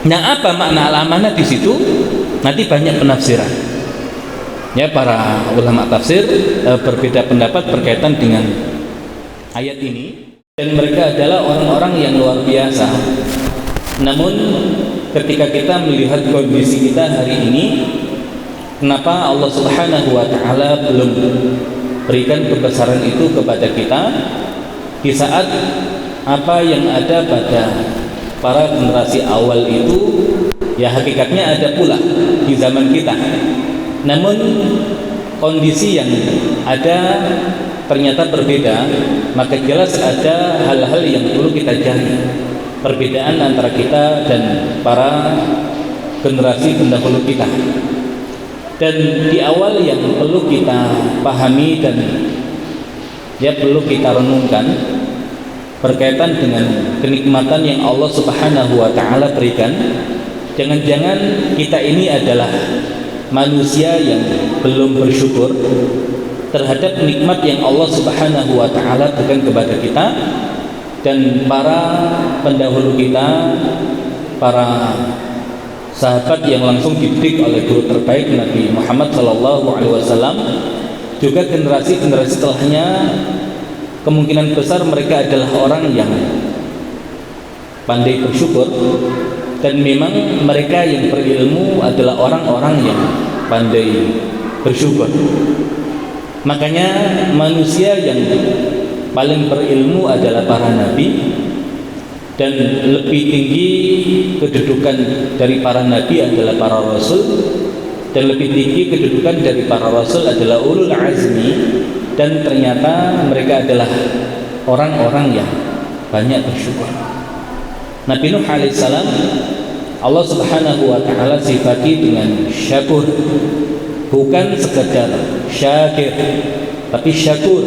Nah, apa makna al-amanah di situ? Nanti banyak penafsiran. Ya, para ulama tafsir berbeda pendapat berkaitan dengan ayat ini, dan mereka adalah orang-orang yang luar biasa. Namun ketika kita melihat kondisi kita hari ini, kenapa Allah Subhanahu wa taala belum berikan kebesaran itu kepada kita di saat apa yang ada pada para generasi awal itu ya hakikatnya ada pula di zaman kita. Namun kondisi yang ada ternyata berbeda, maka jelas ada hal-hal yang perlu kita cari perbedaan antara kita dan para generasi pendahulu kita. Dan di awal yang perlu kita pahami dan ya perlu kita renungkan berkaitan dengan kenikmatan yang Allah Subhanahu wa taala berikan. Jangan-jangan kita ini adalah manusia yang belum bersyukur terhadap nikmat yang Allah Subhanahu wa taala berikan kepada kita, dan para pendahulu kita, para sahabat yang langsung dididik oleh guru terbaik Nabi Muhammad SAW, juga generasi-generasi setelahnya, kemungkinan besar mereka adalah orang yang pandai bersyukur, dan memang mereka yang berilmu adalah orang-orang yang pandai bersyukur. Makanya manusia yang paling berilmu adalah para nabi, dan lebih tinggi kedudukan dari para nabi adalah para rasul, dan lebih tinggi kedudukan dari para rasul adalah ulul azmi. Dan ternyata mereka adalah orang-orang yang banyak bersyukur. Nabi Nuh alaihissalam, Allah Subhanahu wa taala sifati dengan syakur, bukan sekedar syakir, tapi syakur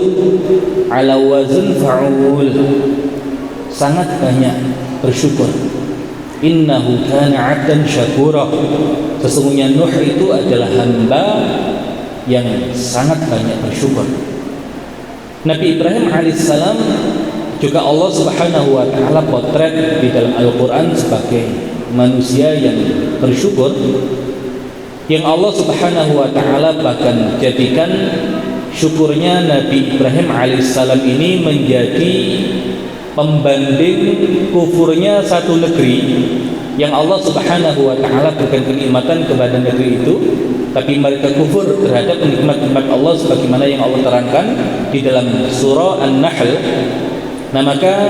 ala wazn fa'ul, sangat banyak bersyukur. Innahu kana 'abdan syakura, sesungguhnya Nuh itu adalah hamba yang sangat banyak bersyukur. Nabi Ibrahim alaihissalam juga Allah Subhanahu wa taala potret di dalam Al-Qur'an sebagai manusia yang bersyukur, yang Allah Subhanahu wa taala bahkan jadikan syukurnya Nabi Ibrahim alaihissalam ini menjadi pembanding kufurnya satu negeri yang Allah Subhanahu wa taala berikan kenikmatan kepada negeri itu, tapi mereka kufur terhadap nikmat-nikmat Allah sebagaimana yang Allah terangkan di dalam surah An-Nahl. Nah, maka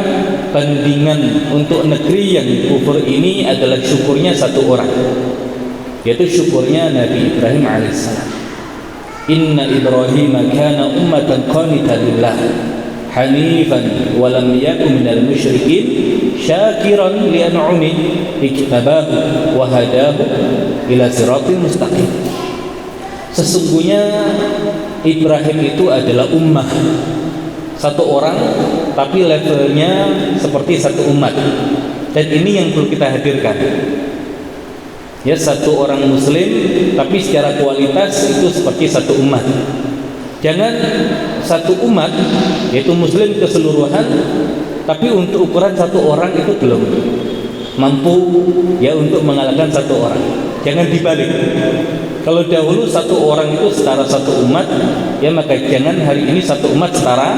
bandingan untuk negeri yang kufur ini adalah syukurnya satu orang, yaitu syukurnya Nabi Ibrahim alaihissalam. Inna Ibrahim kana ummatan qanitan lillah hanifan wa lam yakun minal musyrikin syakiran li an'umi ijtabahu wa hadahu ila siratil mustaqim. Sesungguhnya Ibrahim itu adalah ummah, satu orang tapi levelnya seperti satu umat. Dan ini yang perlu kita hadirkan. Ya, satu orang muslim tapi secara kualitas itu seperti satu umat. Jangan satu umat yaitu muslim keseluruhan, tapi untuk ukuran satu orang itu belum mampu ya untuk mengalahkan satu orang. Jangan dibalik. Kalau dahulu satu orang itu setara satu umat, ya maka jangan hari ini satu umat setara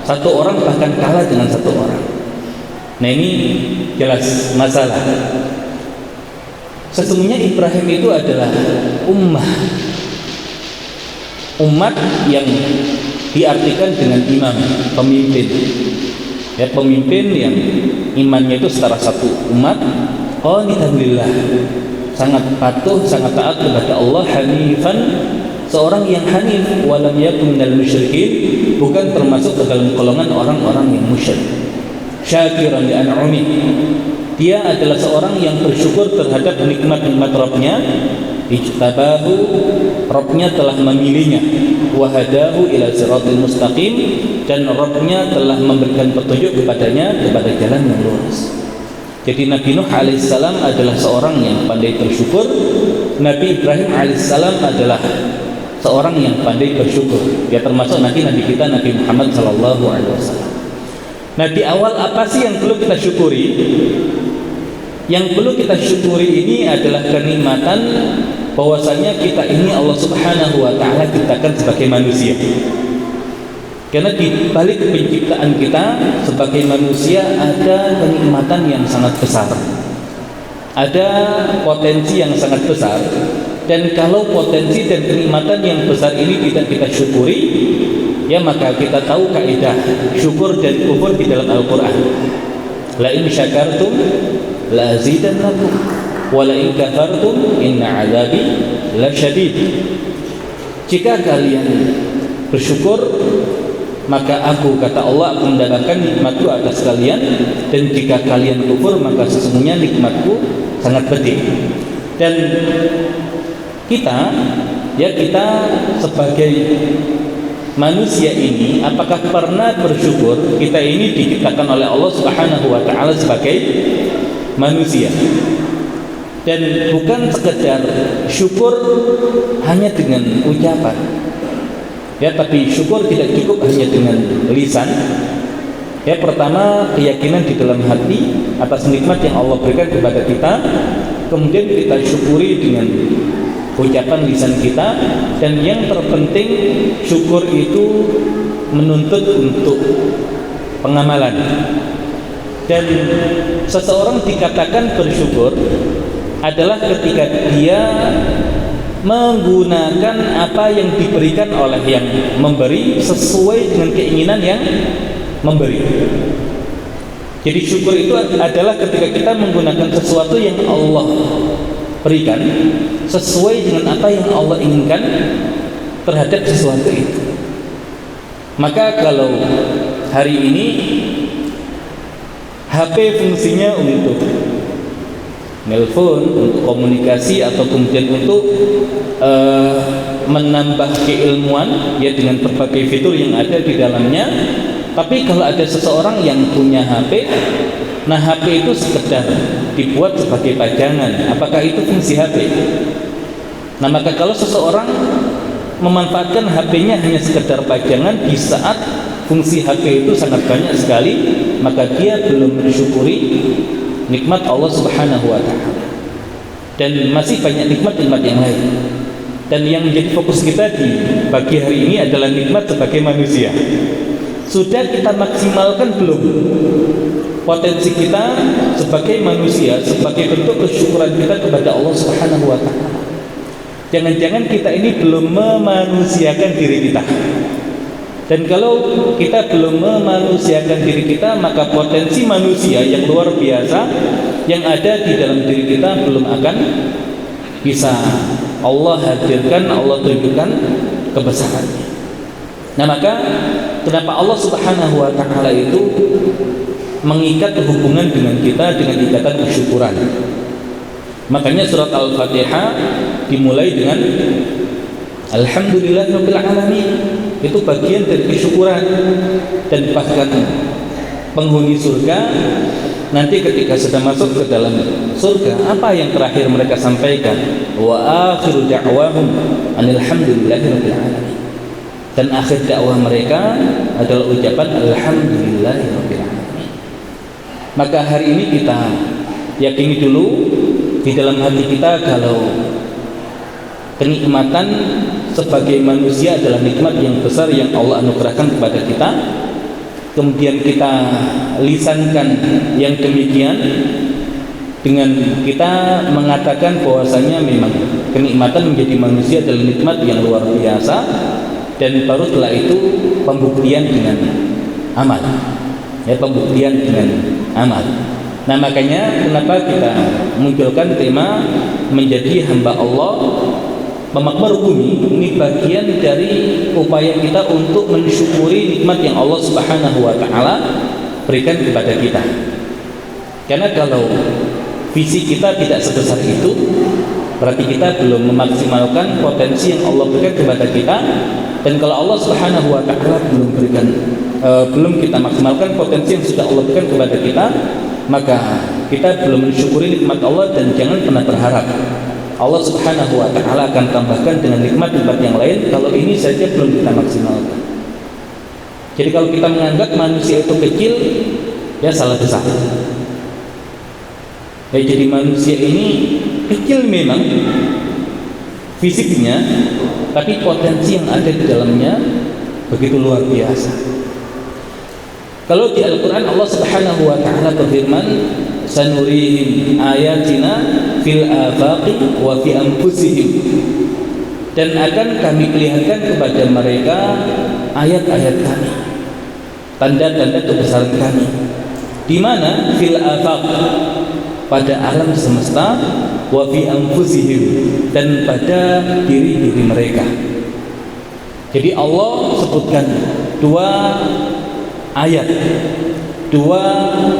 satu orang, bahkan kalah dengan satu orang. Nah, ini jelas masalah. Sesungguhnya Ibrahim itu adalah umat yang diartikan dengan imam, pemimpin. Ya, pemimpin yang imannya itu setara satu umat, qanitan lillah, sangat patuh, sangat taat kepada Allah, hanifan, seorang yang hanif, walam yakun minal musyrikin, bukan termasuk ke dalam golongan orang-orang yang musyrik. Syakiran li an'umi, dia adalah seorang yang bersyukur terhadap nikmat-nikmat Rabbnya. Ijtabahu, Rabbnya telah memilihnya, wahadahu ila siratil mustaqim, dan Rabbnya telah memberikan petunjuk kepadanya kepada jalan yang lurus. Jadi Nabi Nuh alaihissalam adalah seorang yang pandai bersyukur. Nabi Ibrahim alaihissalam adalah seorang yang pandai bersyukur. Ya, termasuk nanti Nabi kita Nabi Muhammad SAW. Nah, di awal apa sih yang perlu kita syukuri? Yang perlu kita syukuri ini adalah kenikmatan bahwasanya kita ini Allah Subhanahu wa taala ciptakan sebagai manusia. Karena di balik penciptaan kita sebagai manusia ada kenikmatan yang sangat besar. Ada potensi yang sangat besar, dan kalau potensi dan kenikmatan yang besar ini tidak kita syukuri, ya maka kita tahu kaidah syukur dan kufur di dalam Al-Qur'an. La in syakartum la azidannakum wa la in kafartum inna 'adzabi lasyadid. Jika kalian bersyukur, maka aku, kata Allah, akan mendapatkan nikmatku atas kalian, dan jika kalian kufur, maka sesungguhnya nikmatku sangat pedih. Dan kita sebagai manusia ini, apakah pernah bersyukur kita ini diciptakan oleh Allah Subhanahu wa taala sebagai manusia? Dan bukan sekedar syukur hanya dengan ucapan, ya, tapi syukur tidak cukup hanya dengan lisan. Ya, pertama keyakinan di dalam hati atas nikmat yang Allah berikan kepada kita, kemudian kita syukuri dengan ucapan lisan kita, dan yang terpenting syukur itu menuntut untuk pengamalan. Dan seseorang dikatakan bersyukur adalah ketika dia menggunakan apa yang diberikan oleh yang memberi sesuai dengan keinginan yang memberi. Jadi syukur itu adalah ketika kita menggunakan sesuatu yang Allah berikan sesuai dengan apa yang Allah inginkan terhadap sesuatu itu. Maka kalau hari ini HP fungsinya untuk nelpon, untuk komunikasi, atau kemudian untuk menambah keilmuan, ya, dengan berbagai fitur yang ada di dalamnya. Tapi kalau ada seseorang yang punya HP, nah HP itu sekedar dibuat sebagai pajangan, apakah itu fungsi HP? Nah, maka kalau seseorang memanfaatkan HP-nya hanya sekedar pajangan di saat fungsi HP itu sangat banyak sekali, maka dia belum mensyukuri nikmat Allah Subhanahu wa taala. Dan masih banyak nikmat-nikmat yang lain. Dan yang menjadi fokus kita di pagi hari ini adalah nikmat sebagai manusia. Sudah kita maksimalkan belum potensi kita sebagai manusia, sebagai bentuk kesyukuran kita kepada Allah Subhanahu wa taala? Jangan-jangan kita ini belum memanusiakan diri kita. Dan kalau kita belum memanusiakan diri kita, maka potensi manusia yang luar biasa yang ada di dalam diri kita belum akan bisa Allah hadirkan, Allah tunjukkan kebesarannya. Nah, maka kenapa Allah Subhanahu wa taala itu mengikat hubungan dengan kita dengan ikatan kesyukuran? Makanya surat Al-Fatihah dimulai dengan Alhamdulillahirabbil alamin. Itu bagian dari kesyukuran. Dan bahkan penghuni surga nanti ketika sudah masuk ke dalam surga, apa yang terakhir mereka sampaikan? Wa akhiru da'wahum alhamdulillahirabbil alamin. Dan akhir dakwah mereka adalah ucapan alhamdulillahirabbil alamin. Maka hari ini kita yakini dulu di dalam hati kita kalau kenikmatan sebagai manusia adalah nikmat yang besar yang Allah anugerahkan kepada kita. Kemudian kita lisankan yang demikian dengan kita mengatakan bahwasanya memang kenikmatan menjadi manusia adalah nikmat yang luar biasa, dan baru setelah itu pembuktian dengan amal. Ya, pembuktian dengan amal. Nah, makanya kenapa kita munculkan tema menjadi hamba Allah, pemakmur bumi. Ini bagian dari upaya kita untuk mensyukuri nikmat yang Allah Subhanahu wa taala berikan kepada kita. Karena kalau visi kita tidak sebesar itu, berarti kita belum memaksimalkan potensi yang Allah berikan kepada kita. Dan kalau Allah Subhanahu wa taala belum kita maksimalkan potensi yang sudah Allah berikan kepada kita, maka kita belum mensyukuri nikmat Allah. Dan jangan pernah berharap Allah Subhanahu wa taala akan tambahkan dengan nikmat-nikmat yang lain kalau ini saja belum kita maksimalkan. Jadi kalau kita menganggap manusia itu kecil, ya salah besar. Ya, jadi manusia ini kecil memang fisiknya, tapi potensi yang ada di dalamnya begitu luar biasa. Kalau di Al-Quran Allah Subhanahu wa ta'ala berfirman, sanurihim ayatina fil afaqi wa fi anfusihim, dan akan kami perlihatkan kepada mereka ayat-ayat kami, tanda-tanda kebesaran kami. Di mana? Fil afaq, pada alam semesta, wa fi anfusihim, dan pada diri-diri mereka. Jadi Allah sebutkan dua ayat, dua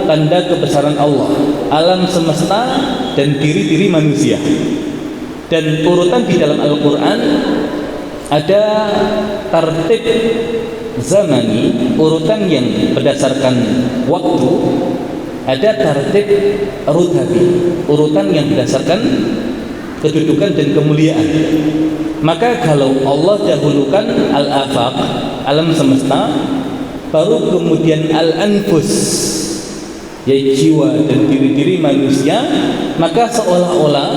tanda kebesaran Allah, alam semesta dan diri-diri manusia. Dan urutan di dalam Al-Quran ada tartib zamani, urutan yang berdasarkan waktu, ada tartib rutabi, urutan yang berdasarkan kedudukan dan kemuliaan. Maka kalau Allah dahulukan al-afaq, alam semesta, baru kemudian al-anfus, yaitu jiwa dan diri-diri manusia, maka seolah-olah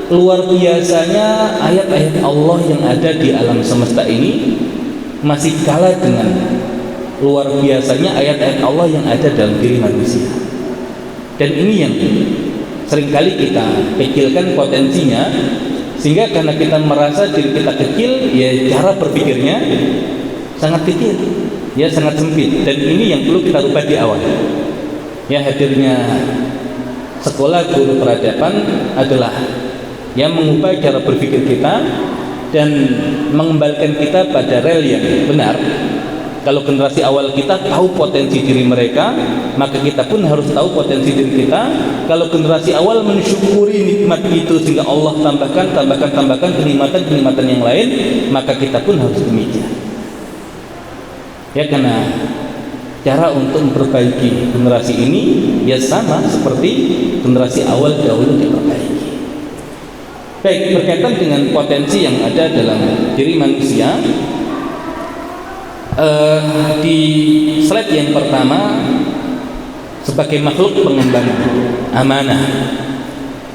luar biasanya ayat-ayat Allah yang ada di alam semesta ini masih kalah dengan luar biasanya ayat-ayat Allah yang ada dalam diri manusia. Dan ini yang seringkali kita kecilkan potensinya, sehingga karena kita merasa diri kita kecil, ya cara berpikirnya sangat kecil, ya sangat sempit. Dan ini yang perlu kita rubah di awal. Ya, hadirnya sekolah guru peradaban adalah yang mengubah cara berpikir kita dan mengembalikan kita pada rel yang benar. Kalau generasi awal kita tahu potensi diri mereka, maka kita pun harus tahu potensi diri kita. Kalau generasi awal mensyukuri nikmat itu sehingga Allah tambahkan kenikmatan yang lain, maka kita pun harus demikian. Ya, karena cara untuk memperbaiki generasi ini ya sama seperti generasi awal dahulu diperbaiki. Baik, berkaitan dengan potensi yang ada dalam diri manusia, di slide yang pertama, sebagai makhluk pengembang amanah,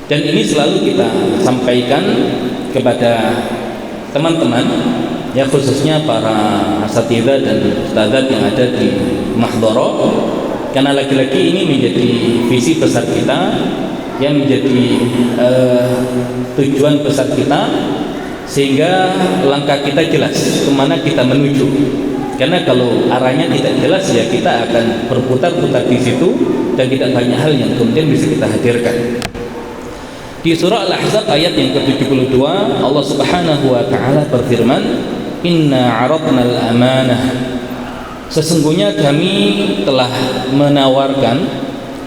dan ini selalu kita sampaikan kepada teman-teman, ya khususnya para asatidzah dan ustadzat yang ada di Mahdhara, karena lagi-lagi ini menjadi visi besar kita, yang menjadi tujuan besar kita, sehingga langkah kita jelas kemana kita menuju. Karena kalau arahnya tidak jelas, ya kita akan berputar-putar di situ dan tidak banyak hal yang kemudian bisa kita hadirkan. Di surah Al-Ahzab ayat yang ke-72, Allah Subhanahu wa taala berfirman, "Inna 'aradna al-amanah." Sesungguhnya kami telah menawarkan,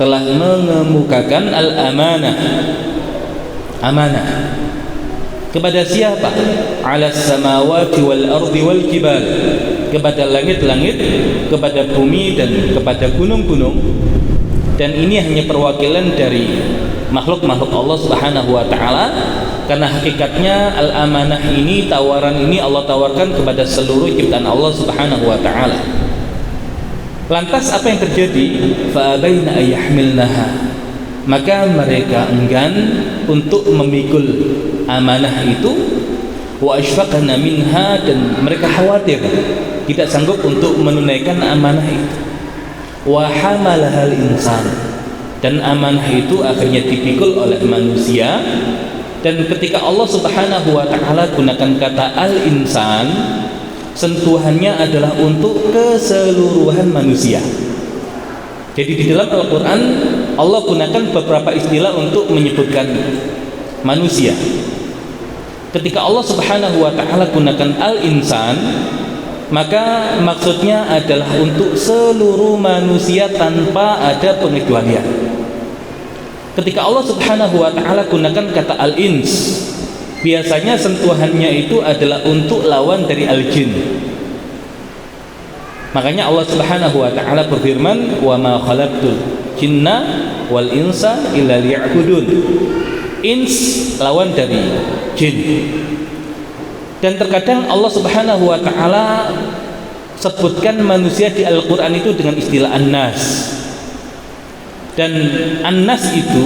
telah mengemukakan al-amanah, amanah kepada siapa? 'Alas samawati wal ardi wal jibal, kepada langit-langit, kepada bumi, dan kepada gunung-gunung. Dan ini hanya perwakilan dari makhluk-makhluk Allah Subhanahu wa taala, karena hakikatnya al-amanah ini, tawaran ini Allah tawarkan kepada seluruh ciptaan Allah Subhanahu wa taala. Lantas apa yang terjadi? Fa'abaina ayyahmilnaha, maka mereka enggan untuk memikul amanah itu. Wa ashfaqna minha, dan mereka khawatir tidak sanggup untuk menunaikan amanah itu. Wa hamalahal insan, dan amanah itu akhirnya dipikul oleh manusia. Dan ketika Allah Subhanahu wa taala gunakan kata al-insan, sentuhannya adalah untuk keseluruhan manusia. Jadi di dalam Al-Quran Allah gunakan beberapa istilah untuk menyebutkan manusia. Ketika Allah Subhanahu wa taala gunakan al-insan, maka maksudnya adalah untuk seluruh manusia tanpa ada pengecualian. Ketika Allah Subhanahu wa taala gunakan kata al-ins, biasanya sentuhannya itu adalah untuk lawan dari al-jin. Makanya Allah Subhanahu wa taala berfirman, "Wa ma khalaqtul jinna wal insa illa liya'budun." Ins lawan dari jin. Dan terkadang Allah Subhanahu wa taala sebutkan manusia di Al-Qur'an itu dengan istilah an-nas. Dan an-nas itu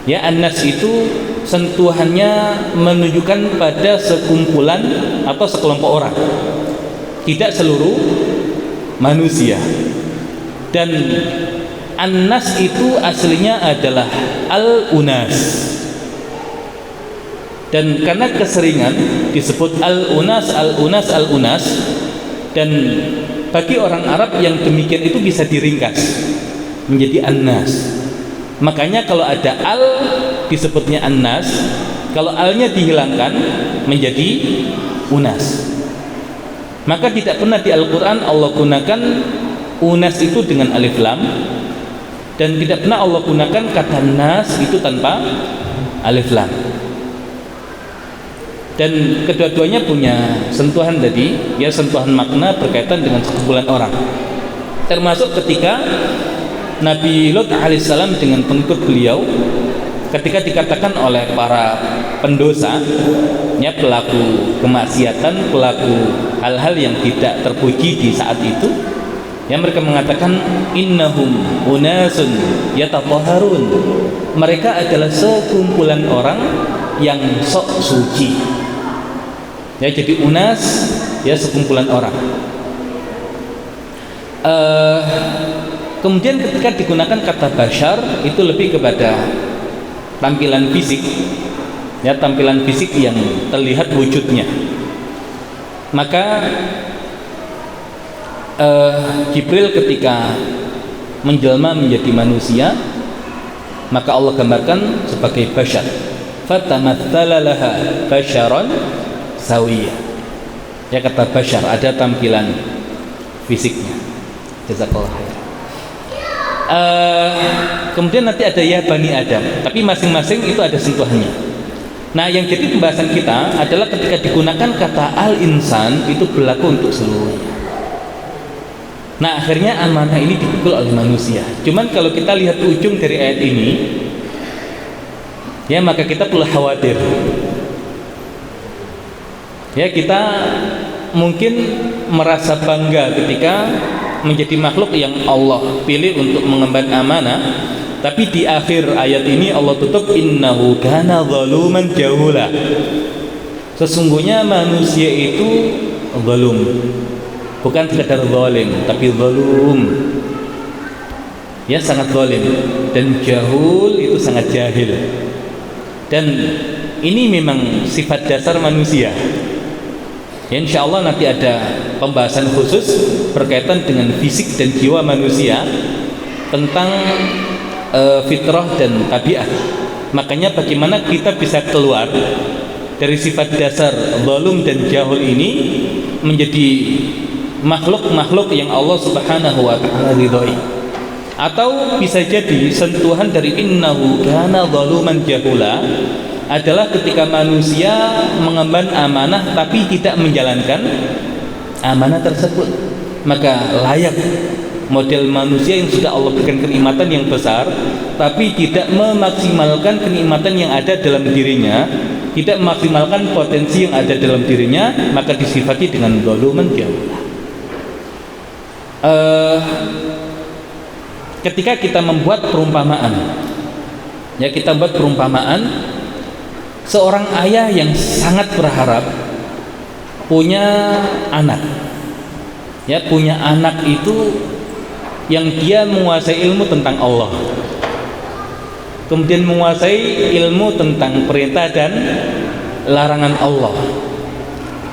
Ya, an-nas itu sentuhannya menunjukkan pada sekumpulan atau sekelompok orang, tidak seluruh manusia. Dan an-nas itu aslinya adalah al-unas, dan karena keseringan disebut al-unas, al-unas, al-unas, dan bagi orang Arab yang demikian itu bisa diringkas menjadi an-nas. Makanya kalau ada al disebutnya an-nas, kalau alnya dihilangkan menjadi unas. Maka tidak pernah di Al-Quran Allah gunakan unas itu dengan alif lam, dan tidak pernah Allah gunakan kata nas itu tanpa alif lam. Dan kedua-duanya punya sentuhan tadi, ya, sentuhan makna berkaitan dengan sekumpulan orang. Termasuk ketika Nabi Lut alaihissalam dengan pengikut beliau, ketika dikatakan oleh para pendosa, ya, pelaku kemaksiatan, pelaku hal-hal yang tidak terpuji di saat itu, ya, mereka mengatakan innahum unasun yatatahharun, mereka adalah sekumpulan orang yang sok suci. Ya, jadi unas, ya, sekumpulan orang. Kemudian ketika digunakan kata bashar itu lebih kepada tampilan fisik, ya, tampilan fisik yang terlihat wujudnya. Maka Jibril ketika menjelma menjadi manusia, maka Allah gambarkan sebagai bashar, fatamatsala laha basharan sawiyya. Ya, kata bashar ada tampilan fisiknya. Jazakallah khair. Kemudian nanti ada ya Bani Adam, tapi masing-masing itu ada sentuhannya. Nah, yang jadi pembahasan kita adalah ketika digunakan kata al-insan itu berlaku untuk seluruhnya. Nah, akhirnya amanah ini dipikul oleh manusia. Cuman kalau kita lihat ujung dari ayat ini, ya, maka kita perlu khawatir. Ya, kita mungkin merasa bangga ketika menjadi makhluk yang Allah pilih untuk mengemban amanah, tapi di akhir ayat ini Allah tutup innahu kana zaluman jahula. Sesungguhnya manusia itu zalum, bukan sekadar zalim, tapi zalum, ya, sangat zalim, dan jahul itu sangat jahil. Dan ini memang sifat dasar manusia. Ya, insya Allah nanti ada pembahasan khusus berkaitan dengan fisik dan jiwa manusia tentang fitrah dan tabiat. Makanya bagaimana kita bisa keluar dari sifat dasar zalum dan jahul ini menjadi makhluk-makhluk yang Allah Subhanahu wa taala ridhoi. Atau bisa jadi sentuhan dari innahu kana zaluman jahula adalah ketika manusia mengemban amanah tapi tidak menjalankan amanah tersebut, maka layak model manusia yang sudah Allah berikan kenikmatan yang besar tapi tidak memaksimalkan kenikmatan yang ada dalam dirinya, tidak memaksimalkan potensi yang ada dalam dirinya, maka disifati dengan zaluman jahula. Ketika kita membuat perumpamaan, ya, kita buat perumpamaan seorang ayah yang sangat berharap punya anak, ya, punya anak itu yang dia menguasai ilmu tentang Allah, kemudian menguasai ilmu tentang perintah dan larangan Allah.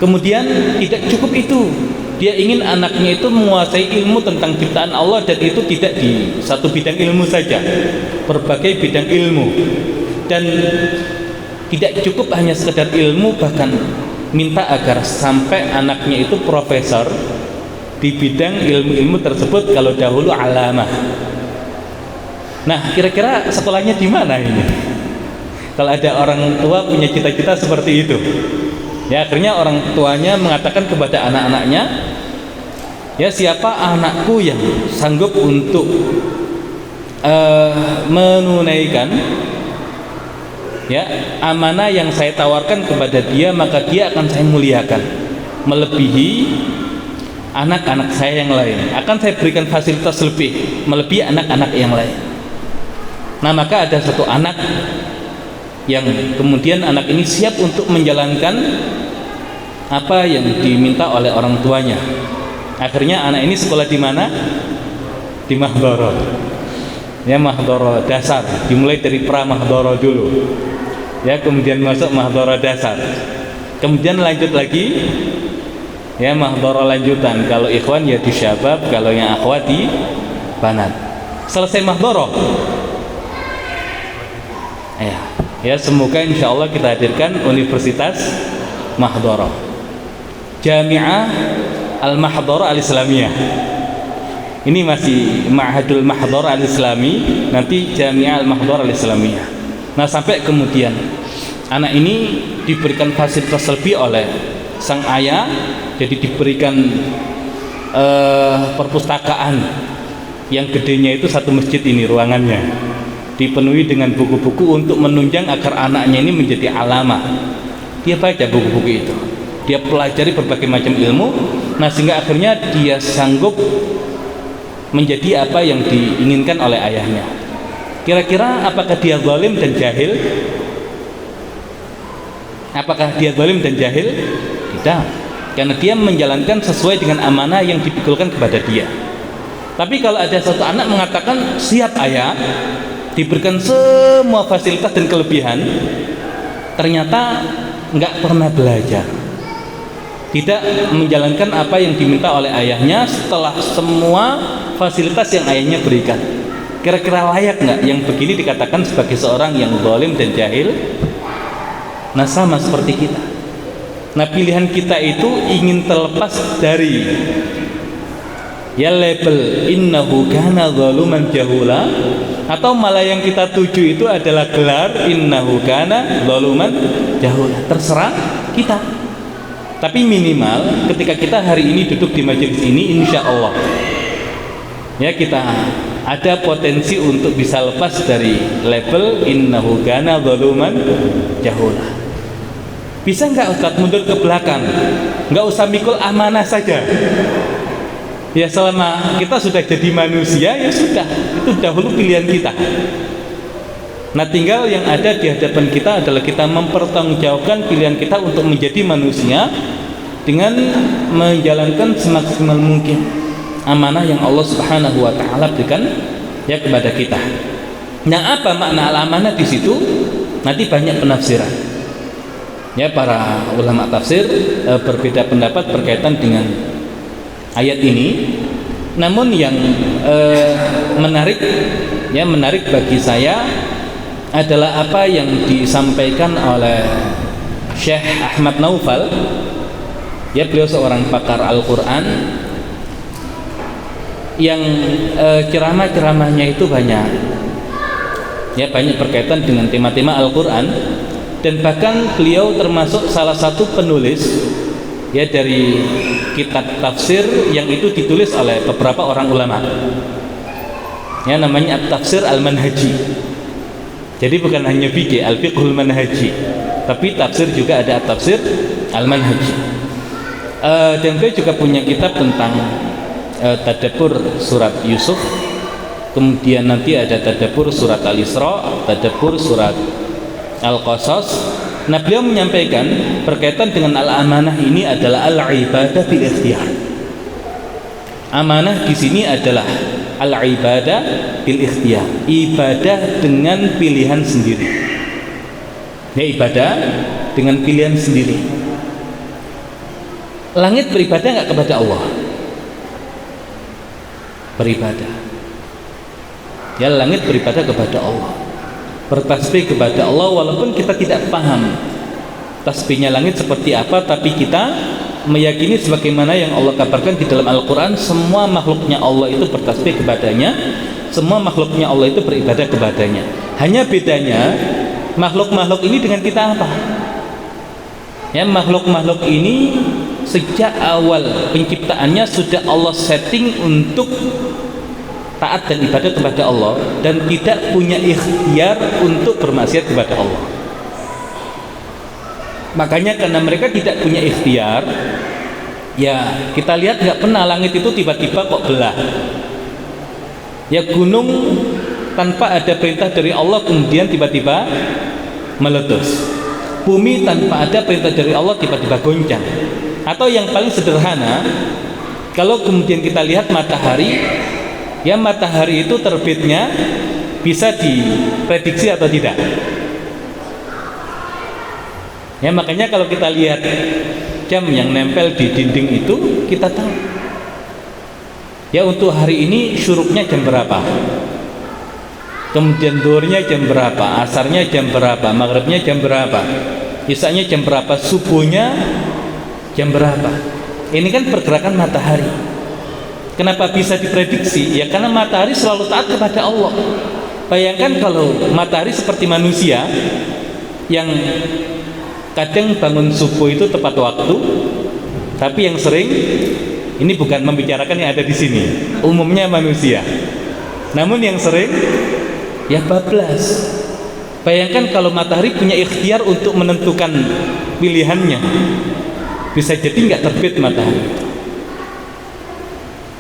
Kemudian tidak cukup itu, dia ingin anaknya itu menguasai ilmu tentang ciptaan Allah, dan itu tidak di satu bidang ilmu saja, berbagai bidang ilmu. Dan tidak cukup hanya sekedar ilmu, bahkan minta agar sampai anaknya itu profesor di bidang ilmu-ilmu tersebut kalau dahulu alamah. Nah, kira-kira sekolahnya di mana ini? Kalau ada orang tua punya cita-cita seperti itu, ya, akhirnya orang tuanya mengatakan kepada anak-anaknya, ya, siapa anakku yang sanggup untuk menunaikan, ya, amanah yang saya tawarkan kepada dia, maka dia akan saya muliakan melebihi anak-anak saya yang lain, akan saya berikan fasilitas lebih melebihi anak-anak yang lain. Nah, maka ada satu anak yang kemudian anak ini siap untuk menjalankan apa yang diminta oleh orang tuanya. Akhirnya anak ini sekolah di mana? Di Mahdhara. Ya, Mahdhara dasar, dimulai dari pra Mahdhara dulu. Ya, kemudian masuk Mahdhara dasar. Kemudian lanjut lagi ya Mahdhara lanjutan. Kalau ikhwan ya di syabab, kalau yang akhwat di banat. Selesai Mahdhara. Ya, semoga insya Allah kita hadirkan Universitas Mahdhara, Jami'ah Al-Mahdhara Al-Islamiyah. Ini masih Ma'hadul Mahdhara Al-Islami, nanti Jami'ah Al-Mahdhara Al-Islamiyah. Nah, sampai kemudian anak ini diberikan fasilitas lebih oleh sang ayah, jadi diberikan perpustakaan yang gedenya itu satu masjid ini ruangannya, dipenuhi dengan buku-buku untuk menunjang agar anaknya ini menjadi alamah. Dia baca buku-buku itu, dia pelajari berbagai macam ilmu, nah sehingga akhirnya dia sanggup menjadi apa yang diinginkan oleh ayahnya. Kira-kira apakah dia zalim dan jahil? Apakah dia zalim dan jahil? Tidak, karena dia menjalankan sesuai dengan amanah yang dipikulkan kepada dia. Tapi kalau ada satu anak mengatakan siap ayah, diberikan semua fasilitas dan kelebihan, ternyata nggak pernah belajar, tidak menjalankan apa yang diminta oleh ayahnya setelah semua fasilitas yang ayahnya berikan, kira-kira layak nggak yang begini dikatakan sebagai seorang yang zalim dan jahil? Nah, sama seperti kita. Nah, pilihan kita itu ingin terlepas dari ya label innahu kana zaluman jahula, atau malah yang kita tuju itu adalah gelar innahu kana zaluman jahula. Terserah kita. Tapi minimal ketika kita hari ini duduk di majelis ini, insya Allah ya kita ada potensi untuk bisa lepas dari label innahu kana zaluman jahula. Bisa nggak Ustaz mundur ke belakang, nggak usah mikul amanah saja? Ya, selama kita sudah jadi manusia ya sudah, itu dahulu pilihan kita. Nah, tinggal yang ada di hadapan kita adalah kita mempertanggungjawabkan pilihan kita untuk menjadi manusia dengan menjalankan semaksimal mungkin amanah yang Allah Subhanahu wa taala berikan ya kepada kita. Nah, apa makna al-amanah di situ? Nanti banyak penafsiran. Ya, para ulama tafsir berbeda pendapat berkaitan dengan ayat ini. Namun yang menarik bagi saya adalah apa yang disampaikan oleh Syekh Ahmad Naufal. Ya, beliau seorang pakar Al-Quran yang ceramah-ceramahnya itu banyak berkaitan dengan tema-tema Al-Quran, dan bahkan beliau termasuk salah satu penulis ya dari kitab tafsir yang itu ditulis oleh beberapa orang ulama ya, namanya At-Tafsir Al-Manhaji. Jadi bukan hanya fikih Al-Fiqhul Manhaji, tapi tafsir juga ada At-Tafsir Al-Manhaji. Dan beliau juga punya kitab tentang tadabbur surat Yusuf, kemudian nanti ada tadabbur surat Al-Isra, tadabbur surat Al-Qasas. Nah, beliau menyampaikan berkaitan dengan al-amanah ini adalah al-ibadah bil ikhtiyar. Amanah di sini adalah al-ibadah bil ikhtiyar, ibadah dengan pilihan sendiri. Ya, ibadah dengan pilihan sendiri. Langit beribadah enggak kepada Allah? Beribadah. Ya, langit beribadah kepada Allah, bertasbih kepada Allah, walaupun kita tidak paham tasbihnya langit seperti apa, tapi kita meyakini sebagaimana yang Allah kabarkan di dalam Al-Quran, semua makhluknya Allah itu bertasbih kepadanya, semua makhluknya Allah itu beribadah kepadanya. Hanya bedanya makhluk-makhluk ini dengan kita apa? Ya, makhluk-makhluk ini sejak awal penciptaannya sudah Allah setting untuk taat dan ibadah kepada Allah, dan tidak punya ikhtiar untuk bermaksiat kepada Allah. Makanya karena mereka tidak punya ikhtiar, ya kita lihat nggak pernah langit itu tiba-tiba kok belah. Ya, gunung tanpa ada perintah dari Allah kemudian tiba-tiba meletus. Bumi tanpa ada perintah dari Allah tiba-tiba goncang. Atau yang paling sederhana, kalau kemudian kita lihat matahari, ya matahari itu terbitnya bisa diprediksi atau tidak? Ya makanya kalau kita lihat jam yang nempel di dinding itu, kita tahu ya untuk hari ini syuruknya jam berapa, kemudian zuhurnya jam berapa, asarnya jam berapa, maghribnya jam berapa, isanya jam berapa, subuhnya jam berapa. Ini kan pergerakan matahari. Kenapa bisa diprediksi? Ya karena matahari selalu taat kepada Allah. Bayangkan kalau matahari seperti manusia yang kadang bangun subuh itu tepat waktu, tapi yang sering, ini bukan membicarakan yang ada di sini, umumnya manusia. Namun yang sering ya bablas. Bayangkan kalau matahari punya ikhtiar untuk menentukan pilihannya, bisa jadi nggak terbit matahari.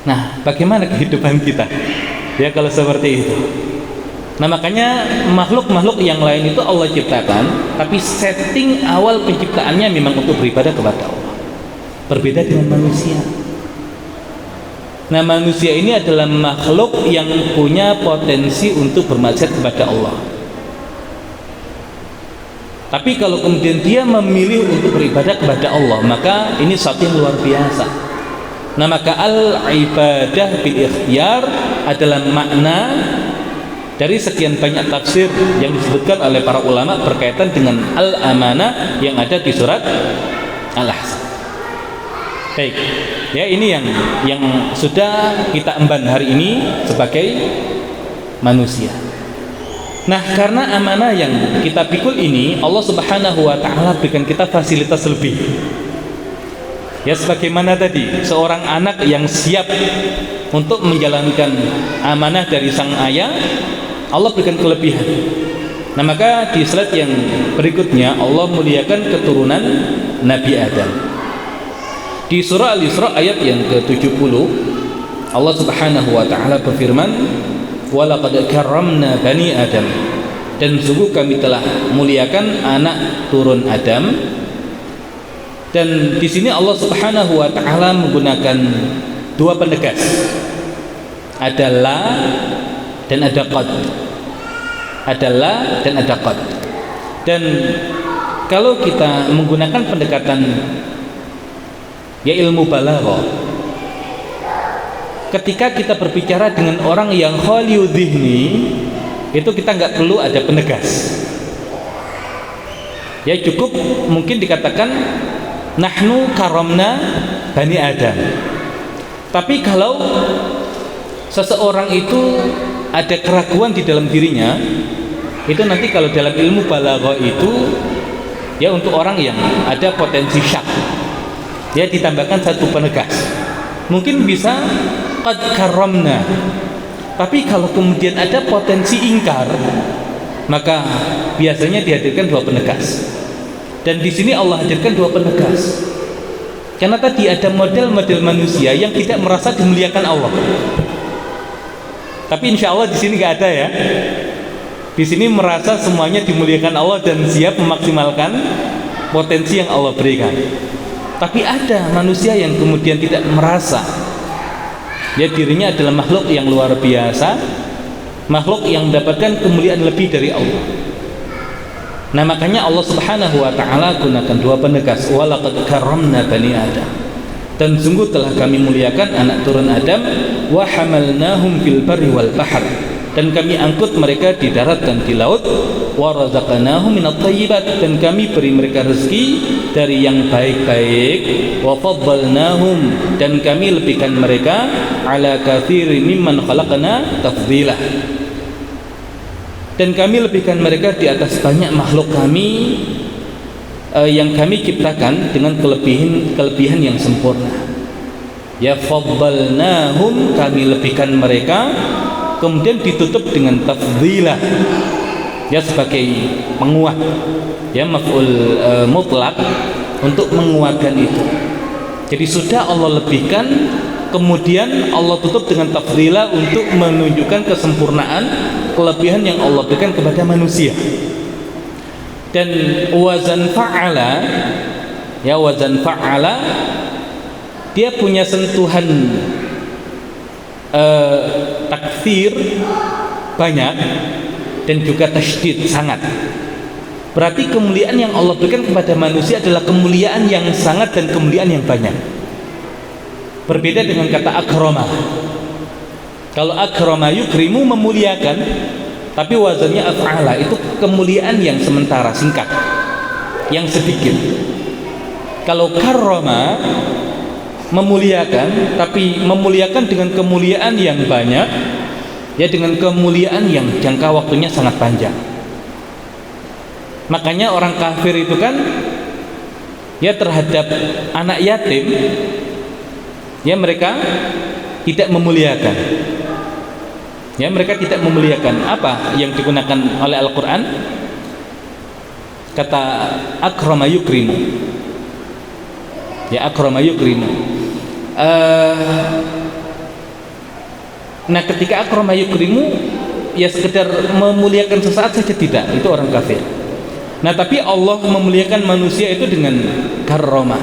Nah, bagaimana kehidupan kita? Ya kalau seperti itu. Nah makanya makhluk-makhluk yang lain itu Allah ciptakan, tapi setting awal penciptaannya memang untuk beribadah kepada Allah. Berbeda dengan manusia. Nah manusia ini adalah makhluk yang punya potensi untuk bermaksiat kepada Allah. Tapi kalau kemudian dia memilih untuk beribadah kepada Allah, maka ini sesuatu yang luar biasa. Nah maka al-ibadah bil ikhtiyar adalah makna dari sekian banyak tafsir yang disebutkan oleh para ulama berkaitan dengan al-amanah yang ada di surat Al-Ahzab. Baik, ya ini yang sudah kita emban hari ini sebagai manusia. Nah, karena amanah yang kita pikul ini, Allah Subhanahu wa taala berikan kita fasilitas lebih. Ya sebagaimana tadi, seorang anak yang siap untuk menjalankan amanah dari sang ayah, Allah berikan kelebihan. Nah maka di slide yang berikutnya Allah muliakan keturunan Nabi Adam. Di surah Al-Isra ayat yang ke-70 Allah Subhanahu wa taala berfirman, "Wa laqad karramna bani Adam." Dan sungguh kami telah muliakan anak turun Adam. Dan di sini Allah Subhanahu wa taala menggunakan dua penegas. Ada la dan ada qad. Ada la dan ada qad. Dan kalau kita menggunakan pendekatan ya ilmu balaghah, ketika kita berbicara dengan orang yang khaliu dzihni, itu kita nggak perlu ada penegas. Ya cukup mungkin dikatakan nahnu karamna bani Adam. Tapi kalau seseorang itu ada keraguan di dalam dirinya, itu nanti kalau dalam ilmu balaghah itu ya untuk orang yang ada potensi syak, ya ditambahkan satu penegas. Mungkin bisa qad karramna. Tapi kalau kemudian ada potensi ingkar, maka biasanya dihadirkan dua penegas. Dan di sini Allah hadirkan dua penegas. Karena tadi ada model-model manusia yang tidak merasa dimuliakan Allah. Tapi insya Allah di sini nggak ada ya. Di sini merasa semuanya dimuliakan Allah dan siap memaksimalkan potensi yang Allah berikan. Tapi ada manusia yang kemudian tidak merasa ya dirinya adalah makhluk yang luar biasa, makhluk yang mendapatkan kemuliaan lebih dari Allah. Nah makanya Allah Subhanahu wa taala gunakan dua penegas, wa laqad karramna bani Adam. Dan sungguh telah kami muliakan anak turun Adam, wa hamalnahum fil barri wal bahr. Dan kami angkut mereka di darat dan di laut, wa razaqnahum minat thayyibat. Dan kami beri mereka rezeki dari yang baik-baik, wa faddalnahum. Dan kami lebihkan mereka ala katsirin mimman khalaqna tafdila. Dan kami lebihkan mereka di atas banyak makhluk kami yang kami ciptakan dengan kelebihan yang sempurna. Ya faddalnahum, kami lebihkan mereka, kemudian ditutup dengan tafdilah ya sebagai penguat ya maf'ul mutlak untuk menguatkan itu. Jadi sudah Allah lebihkan, kemudian Allah tutup dengan tafdila untuk menunjukkan kesempurnaan, kelebihan yang Allah berikan kepada manusia. Dan wazan fa'ala, ya wazan fa'ala, dia punya sentuhan takfir banyak dan juga tasydid sangat. Berarti kemuliaan yang Allah berikan kepada manusia adalah kemuliaan yang sangat dan kemuliaan yang banyak. Berbeda dengan kata akrama. Kalau akrama yukrimu, memuliakan, tapi wazannya af'ala, itu kemuliaan yang sementara, singkat, yang sedikit. Kalau karrama, memuliakan, tapi memuliakan dengan kemuliaan yang banyak, ya dengan kemuliaan yang jangka waktunya sangat panjang. Makanya orang kafir itu kan ya terhadap anak yatim, ya mereka tidak memuliakan. Ya mereka tidak memuliakan. Apa yang digunakan oleh Al-Quran? Kata akrama yukrimu. Ya akrama yukrimu. Nah ketika akrama yukrimu, ya sekedar memuliakan sesaat saja tidak, itu orang kafir. Nah tapi Allah memuliakan manusia itu dengan karomah.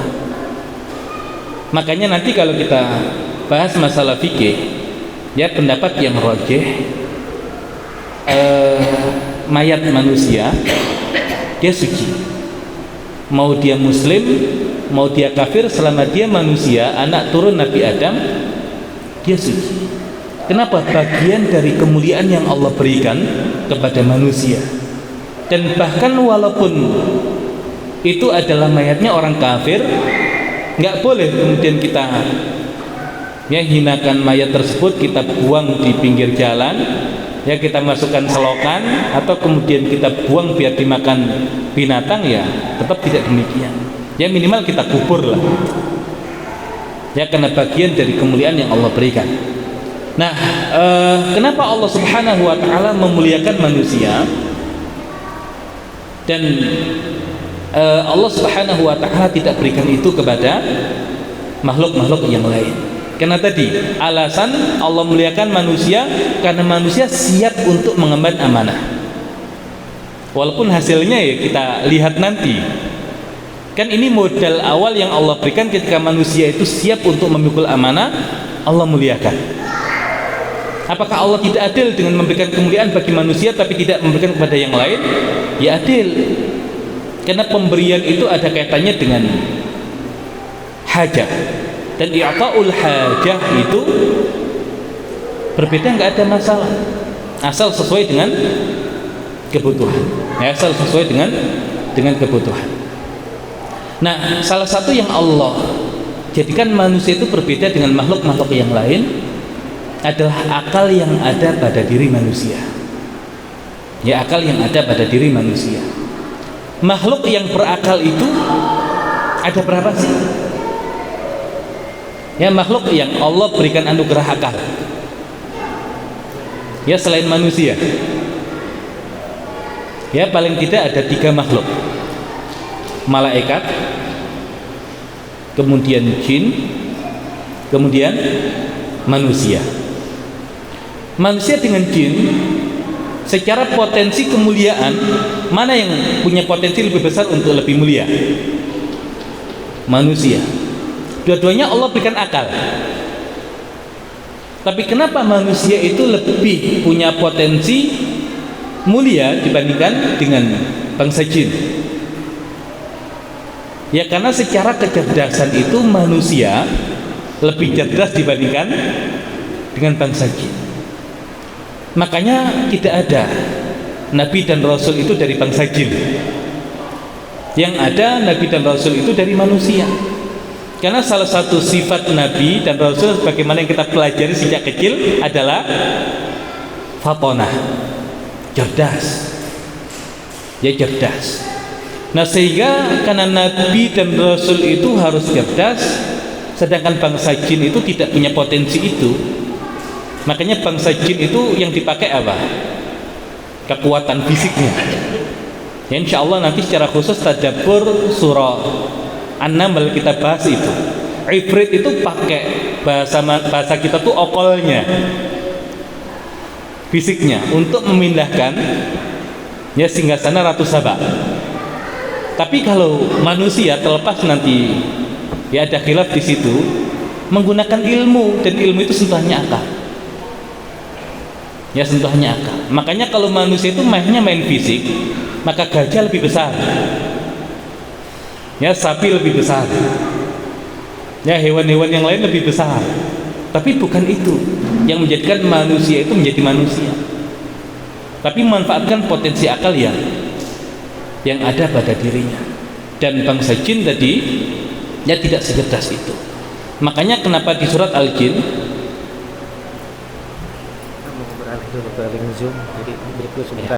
Makanya nanti kalau kita bahas masalah fikih, ya pendapat yang rajih, mayat manusia dia suci, mau dia muslim mau dia kafir, selama dia manusia, anak turun Nabi Adam, dia suci. Kenapa? Bagian dari kemuliaan yang Allah berikan kepada manusia. Dan bahkan walaupun itu adalah mayatnya orang kafir, nggak boleh kemudian kita ya hinakan mayat tersebut, kita buang di pinggir jalan, ya kita masukkan selokan, atau kemudian kita buang biar dimakan binatang, ya tetap tidak demikian. Ya minimal kita kubur lah, ya karena bagian dari kemuliaan yang Allah berikan. Nah, kenapa Allah Subhanahu wa Ta'ala memuliakan manusia? Dan Allah Subhanahu wa Ta'ala tidak berikan itu kepada makhluk-makhluk yang lain. Karena tadi alasan Allah muliakan manusia karena manusia siap untuk mengemban amanah. Walaupun hasilnya ya kita lihat nanti. Kan ini modal awal yang Allah berikan ketika manusia itu siap untuk memikul amanah, Allah muliakan. Apakah Allah tidak adil dengan memberikan kemuliaan bagi manusia tapi tidak memberikan kepada yang lain? Ya adil. Karena pemberian itu ada kaitannya dengan hajah. Dan i'ta'ul hajah itu berbeda, nggak ada masalah. Asal sesuai dengan kebutuhan. Ya, asal sesuai dengan kebutuhan. Nah, salah satu yang Allah jadikan manusia itu berbeda dengan makhluk-makhluk yang lain adalah akal yang ada pada diri manusia. Ya, akal yang ada pada diri manusia. Makhluk yang berakal itu ada berapa sih? Ya, makhluk yang Allah berikan anugerah akal, ya selain manusia, ya paling tidak ada 3 makhluk: malaikat, kemudian jin, kemudian manusia. Manusia dengan jin secara potensi kemuliaan, mana yang punya potensi lebih besar untuk lebih mulia? Manusia. Dua-duanya Allah berikan akal. Tapi kenapa manusia itu lebih punya potensi mulia dibandingkan dengan bangsa jin? Ya karena secara kecerdasan itu manusia lebih cerdas dibandingkan dengan bangsa jin. Makanya tidak ada Nabi dan Rasul itu dari bangsa jin. Yang ada Nabi dan Rasul itu dari manusia. Karena salah satu sifat Nabi dan Rasul sebagaimana yang kita pelajari sejak kecil adalah fatonah, cerdas. Ya cerdas. Nah sehingga karena Nabi dan Rasul itu harus cerdas, sedangkan bangsa jin itu tidak punya potensi itu. Makanya bangsa jin itu yang dipakai apa? Kekuatan fisiknya. Ya, insya Allah nanti secara khusus tadabbur surah An-Naml kita bahas itu. Ifrit itu pakai bahasa kita tuh okolnya, fisiknya, untuk memindahkan ya singgasana Ratu Saba. Tapi kalau manusia, terlepas nanti ya ada khilaf di situ, menggunakan ilmu, dan ilmu itu sentuhannya akal. Ya, sentuhannya akal. Makanya kalau manusia itu mainnya main fisik, maka gajah lebih besar, ya sapi lebih besar, ya hewan-hewan yang lain lebih besar. Tapi bukan itu yang menjadikan manusia itu menjadi manusia, tapi memanfaatkan potensi akal yang ada pada dirinya. Dan bangsa jin tadi ya tidak secerdas itu. Makanya kenapa di surat Al-Jin, beralih dulu ke link Zoom, jadi break dulu sebentar.